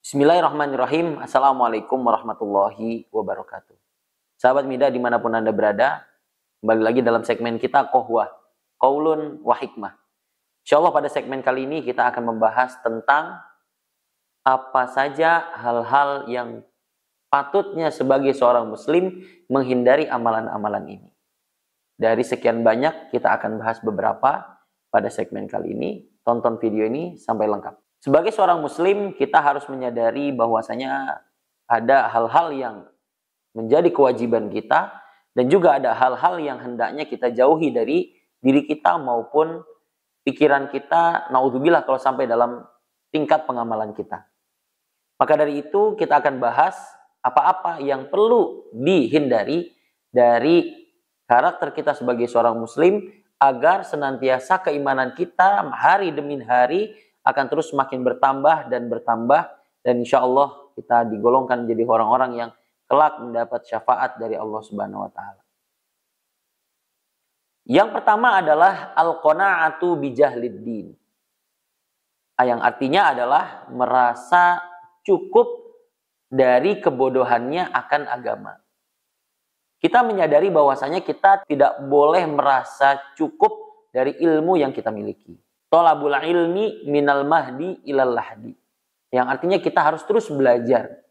Bismillahirrahmanirrahim. Assalamualaikum warahmatullahi wabarakatuh. Sahabat Mida dimanapun Anda berada, kembali lagi dalam segmen kita Qohwah, Qaulun wa Hikmah. Insyaallah pada segmen kali ini kita akan membahas tentang apa saja hal-hal yang patutnya sebagai seorang muslim menghindari amalan-amalan ini. Dari sekian banyak kita akan bahas beberapa pada segmen kali ini. Tonton video ini sampai lengkap. Sebagai seorang muslim, kita harus menyadari bahwasanya ada hal-hal yang menjadi kewajiban kita dan juga ada hal-hal yang hendaknya kita jauhi dari diri kita maupun pikiran kita, naudzubillah kalau sampai dalam tingkat pengamalan kita. Maka dari itu kita akan bahas apa-apa yang perlu dihindari dari karakter kita sebagai seorang muslim agar senantiasa keimanan kita hari demi hari akan terus semakin bertambah dan insya Allah kita digolongkan menjadi orang-orang yang kelak mendapat syafaat dari Allah Subhanahu wa taala. Yang pertama adalah al-qanaatu bijahlid-din. Yang artinya adalah merasa cukup dari kebodohannya akan agama. Kita menyadari bahwasanya kita tidak boleh merasa cukup dari ilmu yang kita miliki. Thalabul ilmi minal mahdi ilal lahdi. Yang artinya kita harus terus belajar.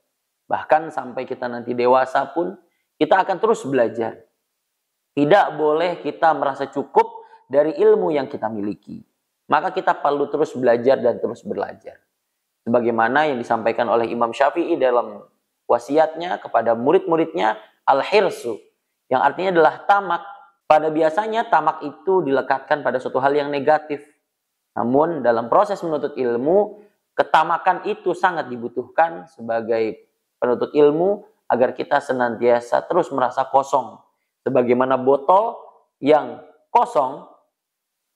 Bahkan sampai kita nanti dewasa pun kita akan terus belajar. Tidak boleh kita merasa cukup dari ilmu yang kita miliki. Maka kita perlu terus belajar dan terus belajar. Sebagaimana yang disampaikan oleh Imam Syafi'i dalam wasiatnya kepada murid-muridnya, al-hirsu. Yang artinya adalah tamak. Pada biasanya tamak itu dilekatkan pada suatu hal yang negatif. Namun dalam proses menuntut ilmu, ketamakan itu sangat dibutuhkan sebagai penuntut ilmu agar kita senantiasa terus merasa kosong. Sebagaimana botol yang kosong,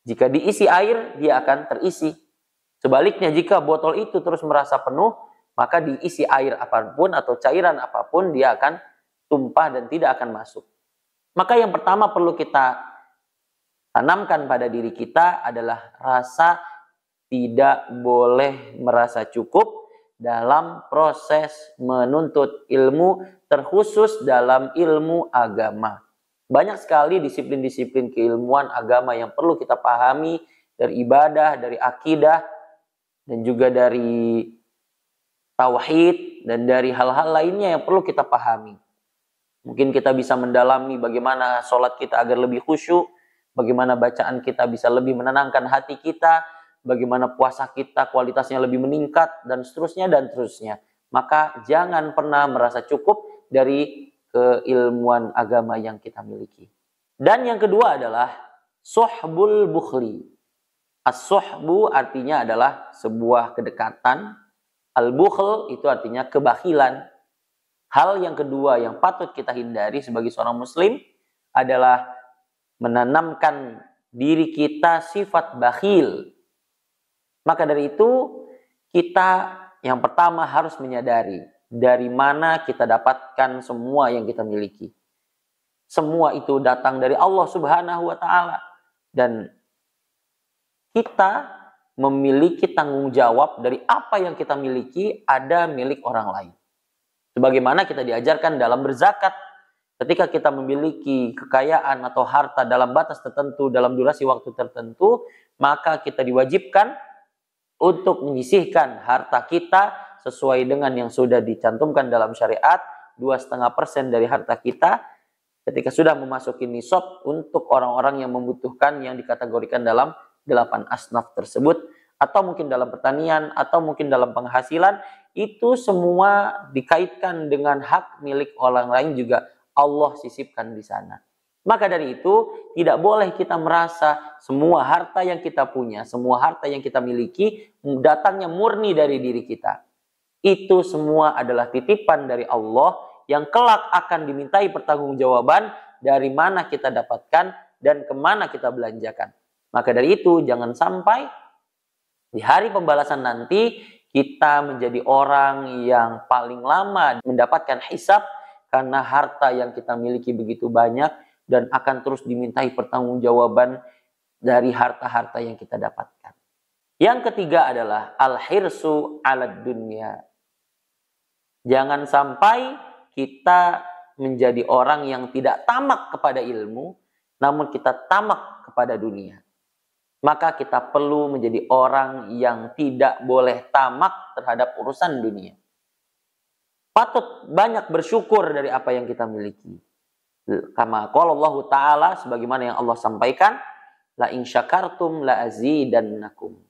jika diisi air, dia akan terisi. Sebaliknya jika botol itu terus merasa penuh, maka diisi air apapun atau cairan apapun, dia akan tumpah dan tidak akan masuk. Maka yang pertama perlu kita tanamkan pada diri kita adalah rasa tidak boleh merasa cukup dalam proses menuntut ilmu, terkhusus dalam ilmu agama. Banyak sekali disiplin-disiplin keilmuan agama yang perlu kita pahami dari ibadah, dari akidah, dan juga dari tauhid, dan dari hal-hal lainnya yang perlu kita pahami. Mungkin kita bisa mendalami bagaimana sholat kita agar lebih khusyuk, bagaimana bacaan kita bisa lebih menenangkan hati kita, bagaimana puasa kita kualitasnya lebih meningkat, dan seterusnya dan seterusnya. Maka jangan pernah merasa cukup dari keilmuan agama yang kita miliki. Dan yang kedua adalah suhbul bukhli. As-suhbu artinya adalah sebuah kedekatan. Al-bukhl itu artinya kebakhilan. Hal yang kedua yang patut kita hindari sebagai seorang muslim adalah menanamkan diri kita sifat bakhil. Maka dari itu kita yang pertama harus menyadari dari mana kita dapatkan semua yang kita miliki. Semua itu datang dari Allah Subhanahu wa taala dan kita memiliki tanggung jawab dari apa yang kita miliki ada milik orang lain. Sebagaimana kita diajarkan dalam berzakat. Ketika kita memiliki kekayaan atau harta dalam batas tertentu, dalam durasi waktu tertentu, maka kita diwajibkan untuk menyisihkan harta kita sesuai dengan yang sudah dicantumkan dalam syariat, 2,5% dari harta kita ketika sudah memasuki nisab untuk orang-orang yang membutuhkan yang dikategorikan dalam 8 asnaf tersebut, atau mungkin dalam pertanian, atau mungkin dalam penghasilan, itu semua dikaitkan dengan hak milik orang lain juga Allah sisipkan di sana. Maka dari itu tidak boleh kita merasa semua harta yang kita punya, semua harta yang kita miliki datangnya murni dari diri kita. Itu semua adalah titipan dari Allah yang kelak akan dimintai pertanggungjawaban dari mana kita dapatkan dan kemana kita belanjakan. Maka dari itu jangan sampai di hari pembalasan nanti kita menjadi orang yang paling lama mendapatkan hisab karena harta yang kita miliki begitu banyak dan akan terus dimintai pertanggungjawaban dari harta-harta yang kita dapatkan. Yang ketiga adalah al-hirsu 'alad dunya. Jangan sampai kita menjadi orang yang tidak tamak kepada ilmu, namun kita tamak kepada dunia. Maka kita perlu menjadi orang yang tidak boleh tamak terhadap urusan dunia. Patut banyak bersyukur dari apa yang kita miliki. Kama qala Allah Ta'ala, sebagaimana yang Allah sampaikan, la in syakartum la azidannakum.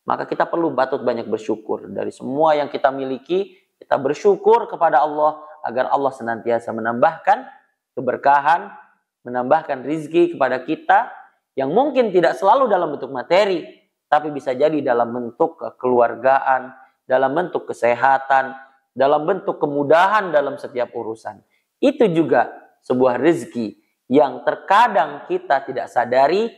Maka kita perlu patut banyak bersyukur dari semua yang kita miliki. Kita bersyukur kepada Allah agar Allah senantiasa menambahkan keberkahan, menambahkan rizki kepada kita yang mungkin tidak selalu dalam bentuk materi, tapi bisa jadi dalam bentuk kekeluargaan, dalam bentuk kesehatan, dalam bentuk kemudahan dalam setiap urusan. Itu juga sebuah rizki yang terkadang kita tidak sadari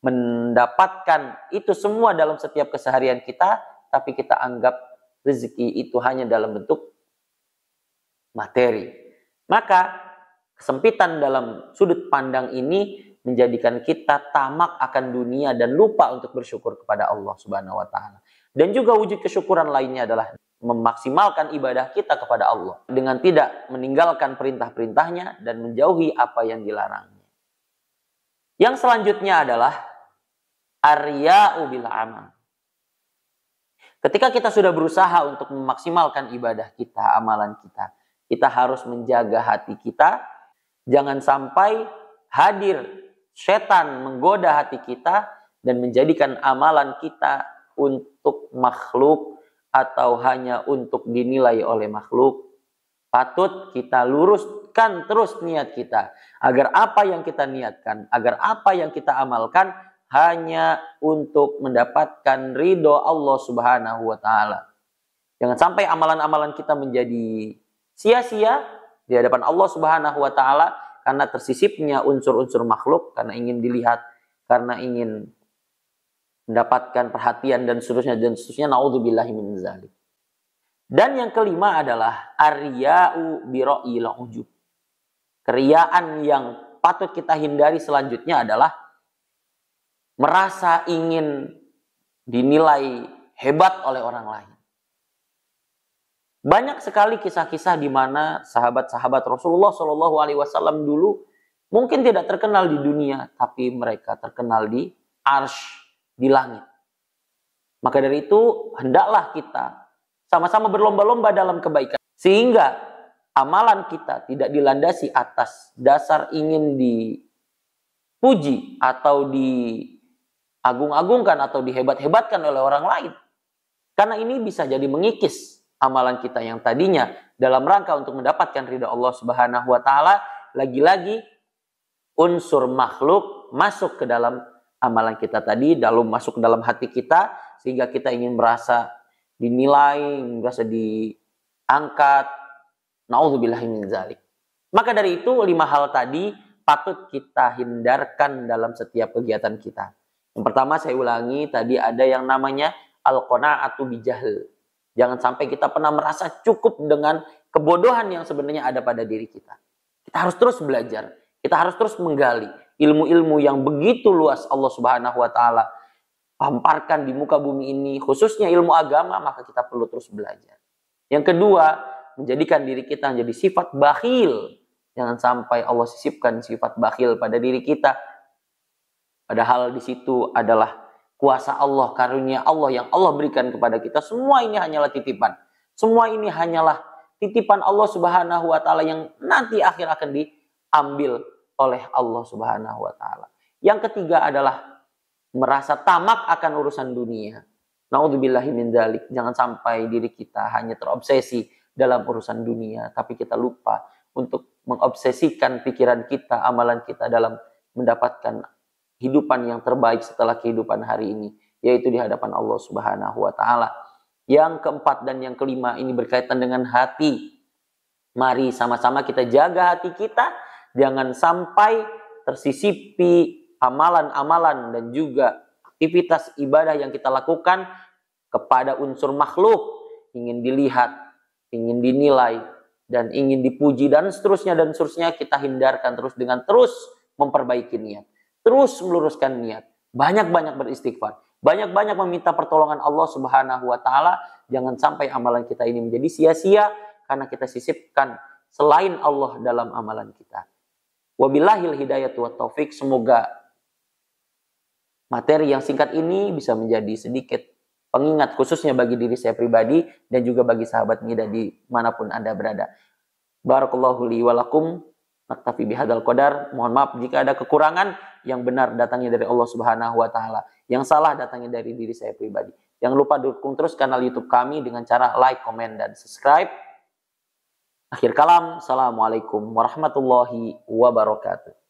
mendapatkan itu semua dalam setiap keseharian kita, tapi kita anggap rezeki itu hanya dalam bentuk materi. Maka kesempitan dalam sudut pandang ini menjadikan kita tamak akan dunia dan lupa untuk bersyukur kepada Allah Subhanahu wa taala. Dan juga wujud kesyukuran lainnya adalah memaksimalkan ibadah kita kepada Allah dengan tidak meninggalkan perintah-perintahnya dan menjauhi apa yang dilarangnya. Yang selanjutnya adalah arya'u bil amal. Ketika kita sudah berusaha untuk memaksimalkan ibadah kita, amalan kita, kita harus menjaga hati kita. Jangan sampai hadir setan menggoda hati kita dan menjadikan amalan kita untuk makhluk atau hanya untuk dinilai oleh makhluk. Patut kita luruskan terus niat kita agar apa yang kita niatkan, agar apa yang kita amalkan hanya untuk mendapatkan ridho Allah Subhanahu wa taala. Jangan sampai amalan-amalan kita menjadi sia-sia di hadapan Allah Subhanahu wa taala karena tersisipnya unsur-unsur makhluk, karena ingin dilihat, karena ingin mendapatkan perhatian dan seterusnya naudzubillahi min dzalik. Dan yang kelima adalah arya'u bi ra'yil ujub. Keriaan yang patut kita hindari selanjutnya adalah merasa ingin dinilai hebat oleh orang lain. Banyak sekali kisah-kisah di mana sahabat-sahabat Rasulullah Shallallahu Alaihi Wasallam dulu mungkin tidak terkenal di dunia, tapi mereka terkenal di arsy, di langit. Maka dari itu hendaklah kita sama-sama berlomba-lomba dalam kebaikan, sehingga amalan kita tidak dilandasi atas dasar ingin dipuji atau diagung-agungkan atau dihebat-hebatkan oleh orang lain. Karena ini bisa jadi mengikis amalan kita yang tadinya dalam rangka untuk mendapatkan ridha Allah Subhanahu wa taala, lagi-lagi unsur makhluk masuk ke dalam amalan kita tadi, masuk ke dalam hati kita, sehingga kita ingin merasa dinilai, merasa diangkat. Nauzubillahi min dzalik. Maka dari itu 5 hal tadi patut kita hindarkan dalam setiap kegiatan kita. Yang pertama, saya ulangi, tadi ada yang namanya al-qana'atu bijahl. Jangan sampai kita pernah merasa cukup dengan kebodohan yang sebenarnya ada pada diri kita. Kita harus terus belajar. Kita harus terus menggali ilmu-ilmu yang begitu luas Allah Subhanahu wa taala pamparkan di muka bumi ini, khususnya ilmu agama, maka kita perlu terus belajar. Yang kedua, menjadikan diri kita menjadi sifat bakhil. Jangan sampai Allah sisipkan sifat bakhil pada diri kita. Padahal di situ adalah kuasa Allah, karunia Allah yang Allah berikan kepada kita. Semua ini hanyalah titipan. Semua ini hanyalah titipan Allah Subhanahu wa taala yang nanti akhir akan diambil oleh Allah Subhanahu wa taala. Yang ketiga adalah merasa tamak akan urusan dunia. Naudzubillahi min dzalik. Jangan sampai diri kita hanya terobsesi dalam urusan dunia, tapi kita lupa untuk mengobsesikan pikiran kita, amalan kita dalam mendapatkan kehidupan yang terbaik setelah kehidupan hari ini, yaitu di hadapan Allah Subhanahu wa taala. Yang keempat dan yang kelima ini berkaitan dengan hati. Mari sama-sama kita jaga hati kita, jangan sampai tersisipi amalan-amalan dan juga aktivitas ibadah yang kita lakukan kepada unsur makhluk, ingin dilihat, ingin dinilai, dan ingin dipuji, dan seterusnya, kita hindarkan terus dengan terus memperbaiki niat. Terus meluruskan niat. Banyak-banyak beristighfar. Banyak-banyak meminta pertolongan Allah Subhanahu wa taala. Jangan sampai amalan kita ini menjadi sia-sia karena kita sisipkan selain Allah dalam amalan kita. Wabillahil hidayatu wat taufik. Semoga materi yang singkat ini bisa menjadi sedikit pengingat khususnya bagi diri saya pribadi dan juga bagi sahabat Nida di manapun Anda berada. Barakallahu li wa lakum. Naktafi bihadzal qadar. Mohon maaf jika ada kekurangan. Yang benar datangnya dari Allah Subhanahu wa taala. Yang salah datangnya dari diri saya pribadi. Jangan lupa dukung terus kanal YouTube kami dengan cara like, komen, dan subscribe. Akhir kalam, assalamualaikum warahmatullahi wabarakatuh.